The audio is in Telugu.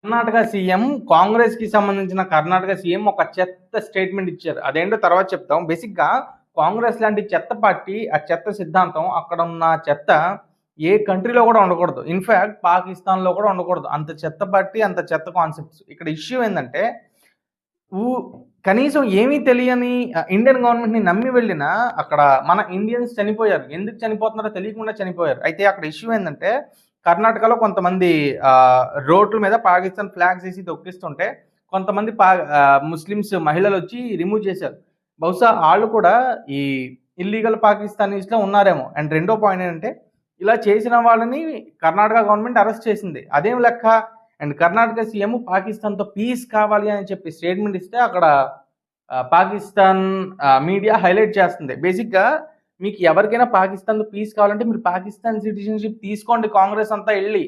కర్ణాటక సీఎం కాంగ్రెస్‌కి సంబంధించిన కర్ణాటక సీఎం ఒక చెత్త స్టేట్‌మెంట్ ఇచ్చారు. అదేంటో తర్వాత చెప్తాం. బేసిక్‌గా కాంగ్రెస్ లాంటి చెత్త పార్టీ, ఆ చెత్త సిద్ధాంతం అక్కడున్న చెత్త ఏ కంట్రీలో కూడా ఉండకూడదు. ఇన్‌ఫాక్ట్ పాకిస్తాన్‌లో కూడా ఉండకూడదు. అంత చెత్త పార్టీ, అంత చెత్త కాన్సెప్ట్స్. ఇక్కడ ఇష్యూ ఏందంటే ఊ కనీసం ఏమీ తెలియని ఇండియన్ గవర్నమెంట్‌ని నమ్మి వెళ్ళిన అక్కడ మన ఇండియన్స్ చనిపోయారు. ఎందుకు చనిపోతున్నారో తెలియకుండా చనిపోయారు. అయితే అక్కడ ఇష్యూ ఏందంటే కర్ణాటకలో కొంతమంది రోడ్ల మీద పాకిస్తాన్ ఫ్లాగ్స్ ఏసి తొక్కిస్తుంటే కొంతమంది ముస్లిమ్స్ మహిళలొచ్చి రిమూవ్ చేశారు. బహుశా ఆళ్ళు కూడా ఈ ఇల్లీగల్ పాకిస్తానీస్‌లో ఉన్నారేమో. అండ్ రెండో పాయింట్ ఏంటంటే ఇలా చేసిన వాళ్ళని కర్ణాటక గవర్నమెంట్ అరెస్ట్ చేసింది. అదేం లెక్క? అండ్ కర్ణాటక సీఎం పాకిస్తాన్‌తో పీస్ కావాలి అని చెప్పి స్టేట్మెంట్ ఇస్తే అక్కడ పాకిస్తాన్ మీడియా హైలైట్ చేస్తుంది. బేసిక్‌గా మీకు ఎవరికైనా పాకిస్తాన్‌తో పీస్ కావాలంటే మీరు పాకిస్తాన్ సిటిజన్‌షిప్ తీసుకోండి కాంగ్రెస్ అంతా ఎళ్లి.